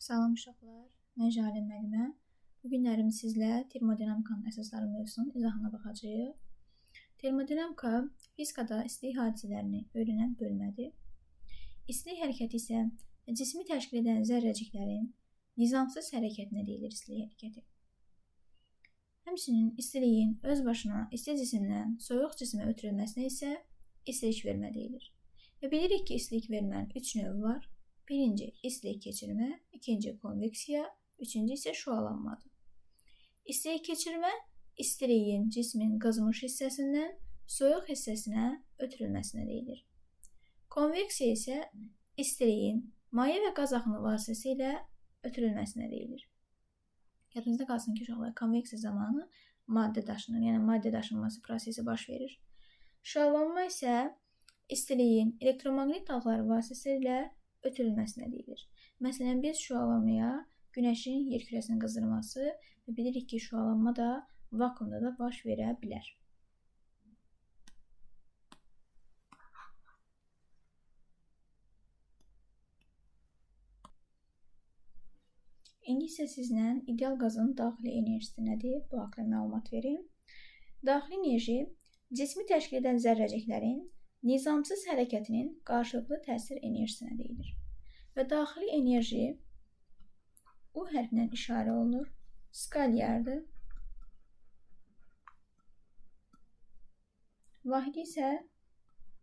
Salam uşaqlar, mən Jalə müəllimə. Bu günlərim sizlə termodinamikanın əsasları mövzusunun izahına baxacağıq. Termodinamika fizikada istilik hadisələrini öyrənən bölmədir. İstilik hərəkəti isə cismi təşkil edən zərrəciklərin nizamsız hərəkətinə deyilir istilik hərəkəti. Həmçinin istiliyin öz başına isti cisimdən soyuq cisimə ötürülməsinə isə istilik vermə deyilir. Və bilirik ki, istilik vermənin 3 növü var. Birinci istilik keçirmə, ikinci konveksiya, üçüncü isə şüalanmadır. İstilik keçirmə istiliyin cismin qızmış hissəsindən soyuq hissəsinə ötürülməsinə deyilir. Konveksiya isə istiliyin maye və qaz axını vasitəsilə ötürülməsinə deyilir. Yadınızda qalsın ki, uşaqlar, konveksiya zamanı maddə daşınır, yəni maddə daşınması prosesi baş verir. Şüalanma isə istiliyin elektromaqnit dalğaları vasitəsilə ötürülməsinə deyilir. Məsələn, biz şüalanmaya günəşin yer kürəsinin qızdırması və bilirik ki, şüalanma da vakuumda da baş verə bilər. İndi isə sizlə ideal qazın daxili enerjisi nədir? Bu haqda məlumat verim. Daxili enerji cismi təşkil edən zərrəciklərin nizamsız hərəkətinin qarşılıqlı təsir enerjisinə deyilir. Və daxili enerji U hərfindən işarə olunur. Skalyardır. Vahidi isə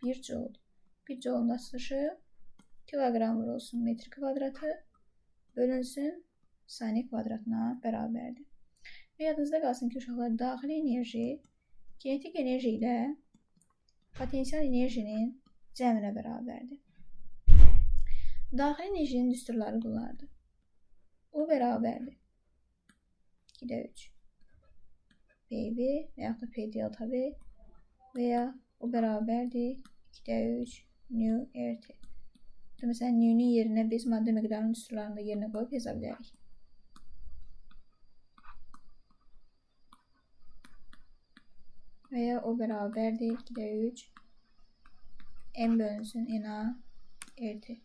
1 jouldur. 1 joulun açılışı kiloqram vurulsun metr kvadratı bölünsün saniyə kvadratına bərabərdir. Və yadınızda qalsın ki, uşaqlar, daxili enerji kinetik enerji ilə potensial enerjinin cəminə bərabərdir. Daxili enerjinin düsturları bunlardır. U bərabərdir 2-də 3 PV və yaxud da P delta V və ya U bərabərdir 2-də 3 nu RT. Məsələn, nu'nun yerinə biz maddə miqdarının düsturlarını da yerinə qoyub hesab edərik. Və ya O bərabərdir 2-də 3 M bölünsün NA RT.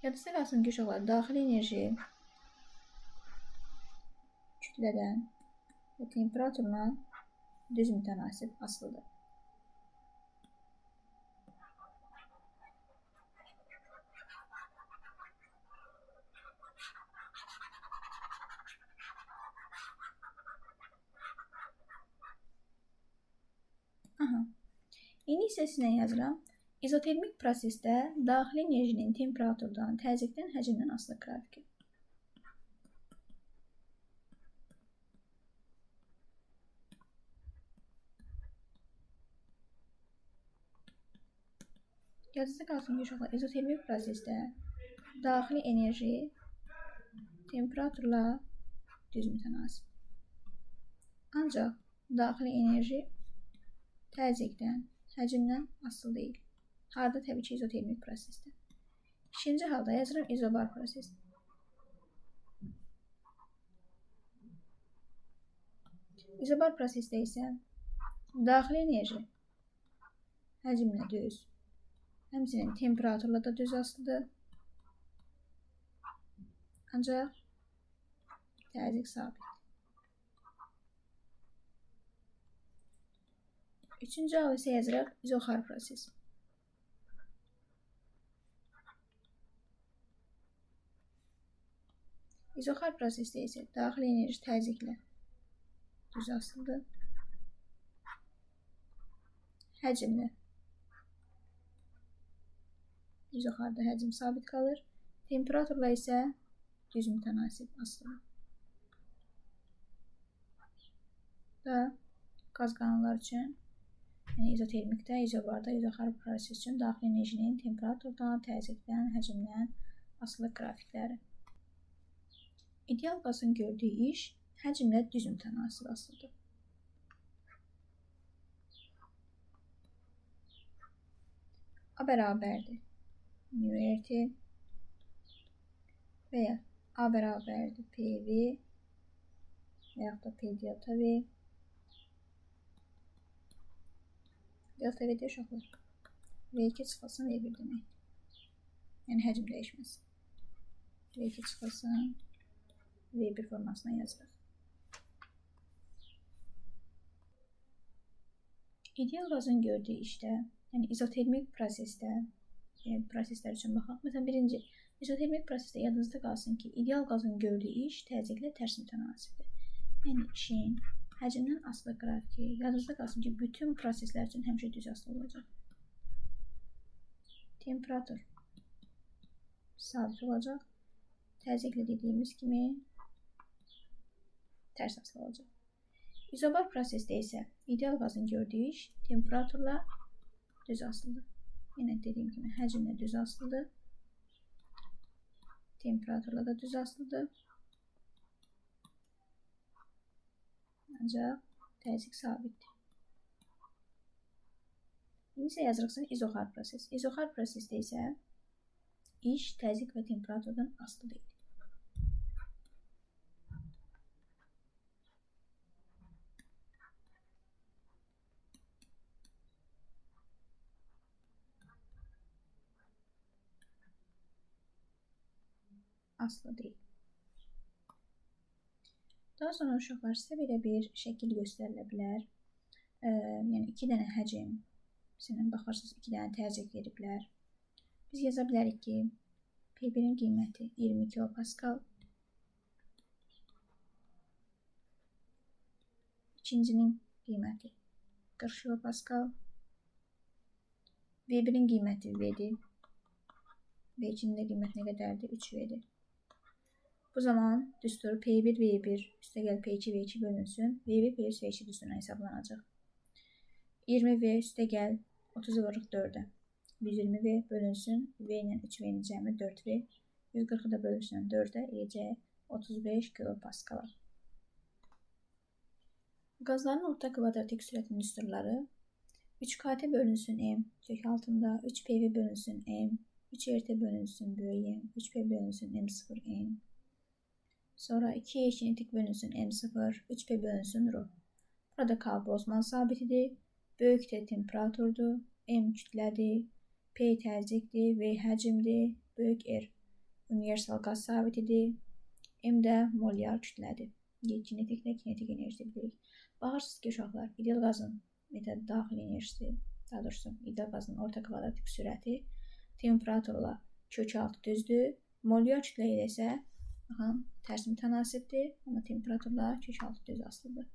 Yadınızda qalsın ki, uşaqlar, daxili enerji kütlədən və temperaturla düz mütənasib asılıdır. İndi isə sizlə yazıram. İzotermik prosesdə daxili enerjinin temperaturdan, təzyiqdən, həcmdən asılı qrafiki. Yadınızda qalsın ki, uşaqlar, izotermik prosesdə daxili enerji temperaturla düz mütənasib. Ancaq daxili enerji təzyiqdən, həcmdən asılı deyil. Harada? Təbii ki, izotermik prosesdə. İkinci halda yazıram izobar proses. İzobar prosesdə isə daxili enerji həcmlə düz, həmçinin temperaturla da düz asılıdır. Ancaq təzyiq sabit. Üçüncü hal isə yazırıq izoxar proses. İzoxar prosesdə isə daxili enerji təzyiqlə düz asılıdır. Həcmlə izoxarda həcm sabit qalır. Temperaturla isə düz mütənasib asılıdır. Və qaz qanunları üçün, yəni izotermikdə, izobarda, izoxar proses üçün daxili enerjinin temperaturdan, təzyiqdən, həcmdən asılı qrafikləri. İdeal qazın gördüyü iş həcmlə düz mütənasib asılıdır. A bərabərdir nu RT və ya A bərabərdir PV və yaxud da P delta V. Delta V uşaqlar V2 çıxılsın V1 demək. Yəni həcm dəyişməz. V2 çıxılsın. V1 formasına yazırıq. İdeal qazın gördüyü işdə, yəni izotermik prosesdə, proseslər üçün baxaq. Məsələn, birinci, izotermik prosesdə yadınızda qalsın ki, ideal qazın gördüyü iş təzyiqlə tərs mütənasibdir. Yəni işin həcmdən asılı qrafiki, yadınızda qalsın ki, bütün proseslər üçün həmişə düz asılı olacaq. Temperatur sabit olacaq. Təzyiqlə dediyimiz kimi tərs asılı olacaq. İzobar prosesdə isə ideal qazın gördüyü iş temperaturla düz asılıdır. Yenə dediyim kimi həcmlə düz asılıdır. Temperaturla da düz asılıdır. Ancaq təzyiq sabitdir. İndi isə yazırıq izoxar proses. İzoxar prosesdə isə iş təzyiq və temperaturdan asılı deyil. Asılı deyil. Daha sonra uşaqlar sizə belə bir şəkil göstərilə bilər. Yəni 2 dənə həcm, məsələn baxırsınız 2 dənə təzyiq veriblər. Biz yaza bilərik ki, P1-in qiyməti 20 kilopascal, ikincinin qiyməti 40 kilopascal, V1-in qiyməti V-dir, V2-nin də qiyməti nə qədərdir? 3V-dir. Bu zaman düstur P1 V1 üstəgəl P2 V2 bölünsün. V1 plus V2 düsturuna hesablanacaq. 20V üstəgəl 30 vurux 4-ə. 120V bölünsün. V ilə 3V'nin cəmi 4V. 140-ı da bölünsün 4-ə. Eləcək 35 kilopascal. Qazların orta kvadratik sürətinin düsturları 3KT bölünsün M kök altında, 3PV bölünsün M, 3RT bölünsün böyük M, 3P bölünsün M0 M. Sonra 2 kinetik bölünsün M0, 3P bölünsün ρ. Burada K Boltzmann sabitidir, böyük T temperaturdur, M kütlədir, P təzyiqdir, V həcmdir, böyük R universal qaz sabitidir, M də molyar kütlədir. Kinetiklə kinetik enerji bilirik. Baxırsınız ki, uşaqlar, ideal qazın daxil enerjisi, daha doğrusu ideal qazın orta kvadratik sürəti temperaturla kök altı düzdür, molyar kütlə ilə isə tərs mütənasibdir, amma temperaturla kök altı düz asılıdır.